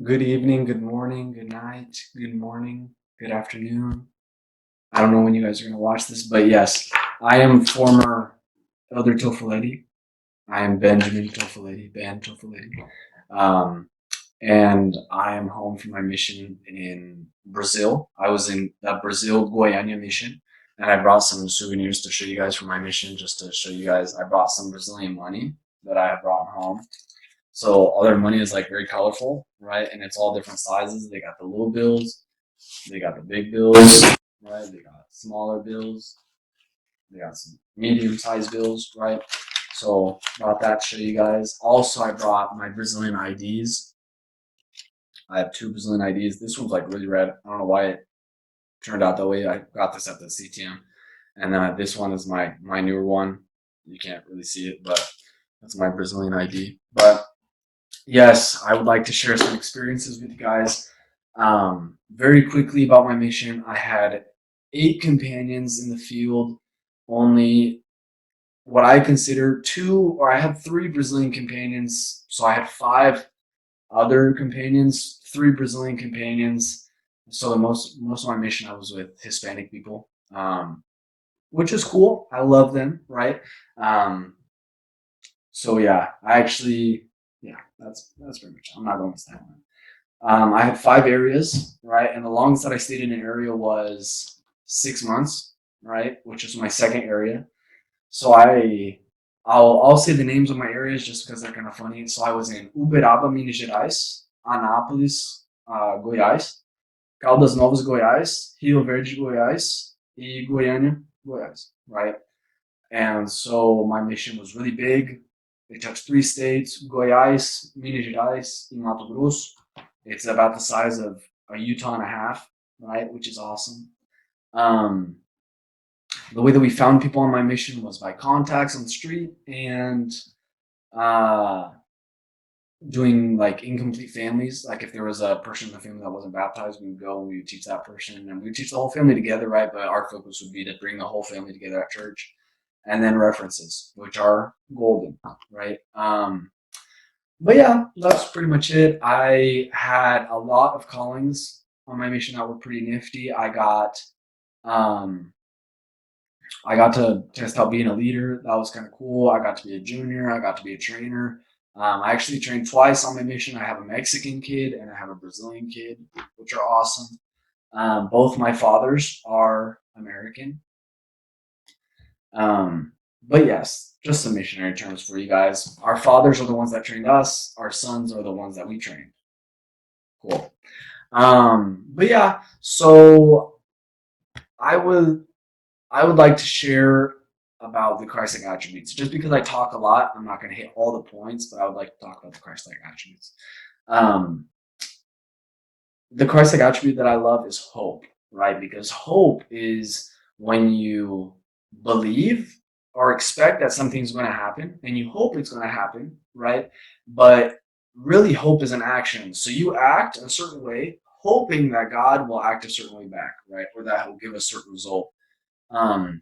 Good evening, good morning, good night, good morning, good afternoon. I don't know when you guys are going to watch this, but yes, I am former Elder Toffoletti. I am Benjamin Toffoletti, Ben Toffoletti. Um, and I am home from my mission in Brazil. I was in the Brazil Goiânia Mission, and I brought some souvenirs to show you guys from my mission, just to show you guys. I brought some Brazilian money that I have brought home. So all their money is like very colorful, right? And it's all different sizes. They got the little bills, they got the big bills, right? They got smaller bills, they got some medium-sized bills, right? So brought that to show you guys. Also, I brought my Brazilian IDs. I have two Brazilian IDs. This one's like really red. I don't know why it turned out that way. I got this at the CTM, and this one is my newer one. You can't really see it, but that's my Brazilian ID. But yes, I would like to share some experiences with you guys. Very quickly about my mission, I had 8 companions in the field, only what I consider I had 3 Brazilian companions. So I had 5 other companions, 3 Brazilian companions. So the most of my mission, I was with Hispanic people, which is cool. I love them, right? Um, so yeah, yeah, that's pretty much. I'm not going to that one. I had 5 areas, right? And the longest that I stayed in an area was 6 months, right? Which is my second area. So I'll say the names of my areas just because they're kind of funny. So I was in Uberaba, Minas Gerais, Anápolis, Goiás, Caldas Novas, Goiás, Rio Verde, Goiás, e Goiânia, Goiás, right? And so my mission was really big. It touched 3 states: Goiás, Minas Gerais, and Mato Grosso. It's about the size of a Utah and a half, right? Which is awesome. Um, the way that we found people on my mission was by contacts on the street and uh, doing like incomplete families. Like if there was a person in the family that wasn't baptized, we would go and we would teach that person, and we would teach the whole family together, right? But our focus would be to bring the whole family together at church, and then references, which are golden, right? But yeah, that's pretty much it. I had a lot of callings on my mission that were pretty nifty. Um, I got to test out being a leader. That was kind of cool. I got to be a junior. I got to be a trainer. I actually trained twice on my mission. I have a Mexican kid and I have a Brazilian kid, which are awesome. Both my fathers are American. But yes, just some missionary terms for you guys. Our fathers are the ones that trained us. Our sons are the ones that we trained. Cool. But yeah, so I would I would like to share about the Christ-like attributes. Just because I talk a lot, I'm not going to hit all the points, but I would like to talk about the Christ-like attributes. Um, the Christ-like attribute that I love is hope, right? Because hope is when you believe or expect that something's going to happen, and you hope it's going to happen, right? But really, hope is an action. So you act a certain way, hoping that God will act a certain way back, right? Or that He'll give a certain result. Um,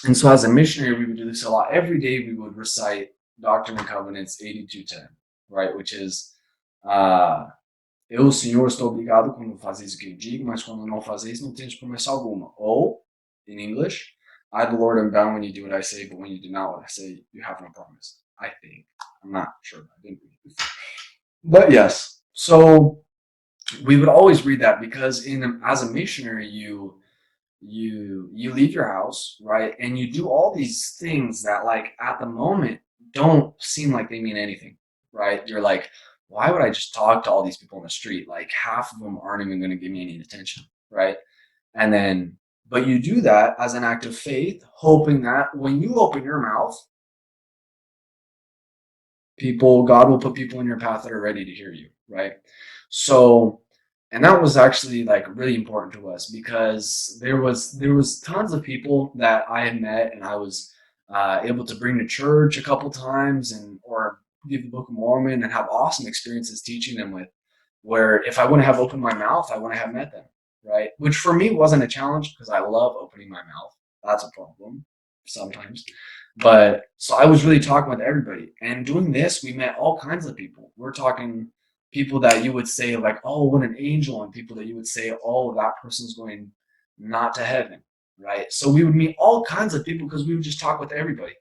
and so as a missionary, we would do this a lot. Every day we would recite Doctrine and Covenants 82:10, right? Which is, uh, eu, Senhor, estou obrigado quando fazeis o que eu digo, mas quando não fazeis, não tenho promessa alguma. Or, in English, I, the Lord, am bound when you do what I say, but when you do not what I say, you have no promise. I think. I'm not sure. I didn't read it before. But yes. So we would always read that because as a missionary, you leave your house, right, and you do all these things that like at the moment don't seem like they mean anything, right? You're like, why would I just talk to all these people in the street? Like half of them aren't even going to give me any attention, right? And then but you do that as an act of faith, hoping that when you open your mouth, God will put people in your path that are ready to hear you, right? So, and that was actually like really important to us because there was tons of people that I had met and I was able to bring to church a couple times and or give the Book of Mormon and have awesome experiences teaching them with. Where if I wouldn't have opened my mouth, I wouldn't have met them, right? Which for me wasn't a challenge because I love opening my mouth. That's a problem sometimes. But so I was really talking with everybody. And doing this, we met all kinds of people. We're talking people that you would say like, oh, what an angel, and people that you would say, oh, that person's going not to heaven, right? So we would meet all kinds of people because we would just talk with everybody.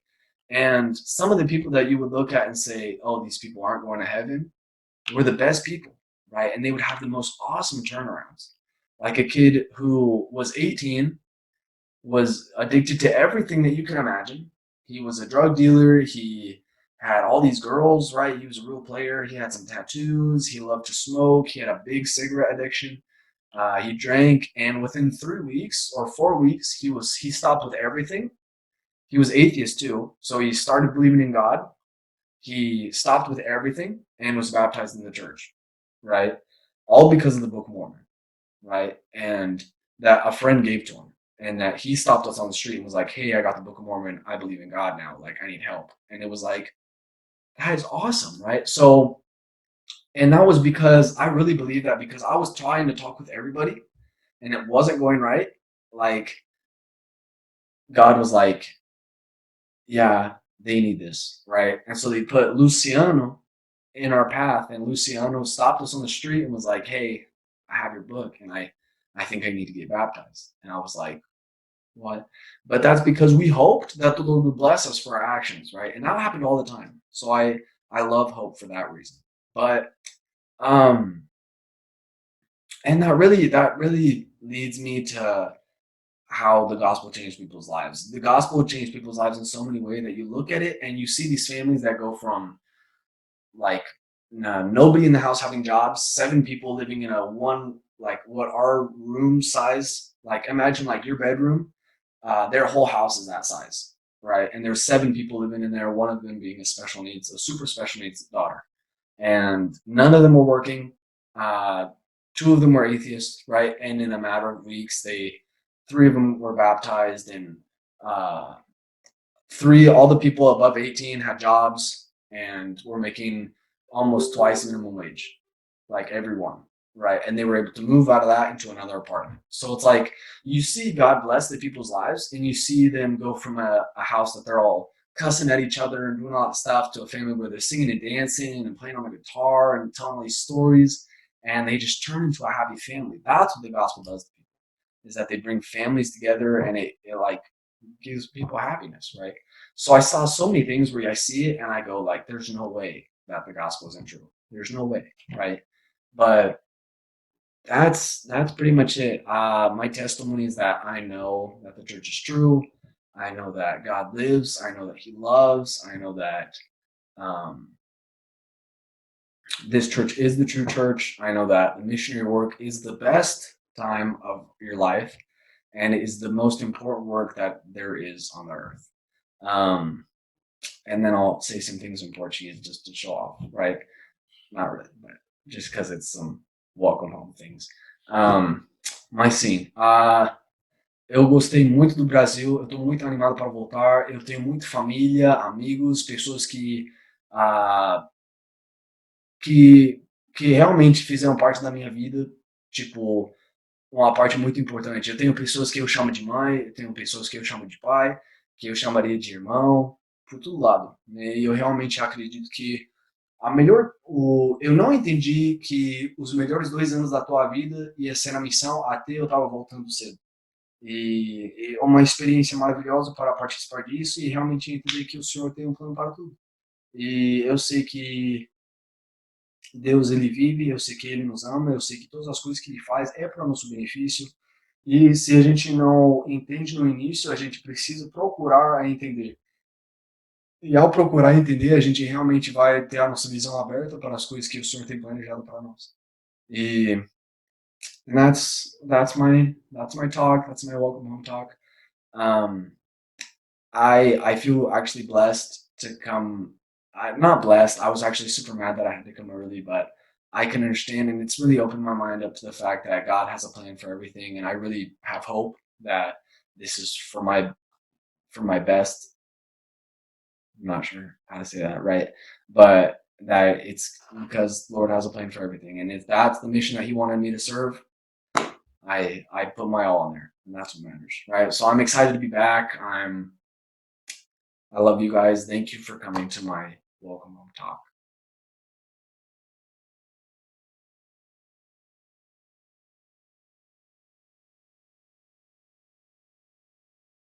And some of the people that you would look at and say, oh, these people aren't going to heaven, were the best people, right? And they would have the most awesome turnarounds. Like a kid who was 18, was addicted to everything that you can imagine. He was a drug dealer. He had all these girls, right? He was a real player. He had some tattoos. He loved to smoke. He had a big cigarette addiction. He drank, and within 3 weeks or 4 weeks, he stopped with everything. He was atheist too, so he started believing in God. He stopped with everything and was baptized in the church, right? All because of the Book of Mormon, right? And that a friend gave to him, and that he stopped us on the street and was like, "Hey, I got the Book of Mormon. I believe in God now. Like, I need help." And it was like, that is awesome, right? So, and that was because I really believe that because I was trying to talk with everybody and it wasn't going right. Like, God was like, "Yeah, they need this, right?" And so they put Luciano in our path, and Luciano stopped us on the street and was like, "Hey, I have your book, and I think I need to get baptized." And I was like, "What?" But that's because we hoped that the Lord would bless us for our actions, right? And that happened all the time. So I love hope for that reason. But um, and that really leads me to how the gospel changed people's lives. The gospel changed people's lives in so many ways that you look at it and you see these families that go from like nobody in the house having jobs, 7 people living in a one like what our room size. Like imagine like your bedroom, their whole house is that size, right? And there's 7 people living in there. One of them being a super special needs daughter, and none of them were working. 2 of them were atheists, right? And in a matter of weeks, 3 of them were baptized, and uh, all the people above 18 had jobs and were making almost twice minimum wage, like everyone, right? And they were able to move out of that into another apartment. So it's like you see God bless the people's lives, and you see them go from a house that they're all cussing at each other and doing all that stuff to a family where they're singing and dancing and playing on the guitar and telling all these stories, and they just turn into a happy family. That's what the gospel does to people, is that they bring families together, and it like gives people happiness, right? So I saw so many things where I see it and I go like, there's no way that the gospel isn't true. There's no way, right? But that's pretty much it. My testimony is that I know that the church is true. I know that God lives. I know that He loves. I know that um, this church is the true church. I know that the missionary work is the best time of your life, and it is the most important work that there is on the earth. Um, and then I'll say some things in Portuguese just to show off, right? Not really, but just because it's some welcome home things. Mas sim, eu gostei muito do Brasil, eu estou muito animado para voltar. Eu tenho muita família, amigos, pessoas ah, que, que realmente fizeram parte da minha vida, tipo, uma parte muito importante. Eu tenho pessoas que eu chamo de mãe, eu tenho pessoas que eu chamo de pai, que eu chamaria de irmão, por todo lado. E eu realmente acredito que eu não entendi que os melhores 2 anos da tua vida ia ser na missão até eu estava voltando cedo. E é uma experiência maravilhosa para participar disso e realmente entender que o Senhor tem um plano para tudo. E eu sei que Deus ele vive, eu sei que ele nos ama, eu sei que todas as coisas que ele faz é para nosso benefício. E se a gente não entende no início, a gente precisa procurar entender. E ao procurar entender, a gente realmente vai ter a nossa visão aberta para as coisas que o Senhor tem planejado para nós. E that's my talk. That's my welcome home talk. Um, I feel actually blessed to come. I'm not blessed. I was actually super mad that I had to come early, but I can understand, and it's really opened my mind up to the fact that God has a plan for everything, and I really have hope that this is for my best. I'm not sure how to say that right, but that it's because the Lord has a plan for everything, and if that's the mission that He wanted me to serve, I put my all in there, and that's what matters, right? So I'm excited to be back. I love you guys. Thank you for coming to my welcome home talk.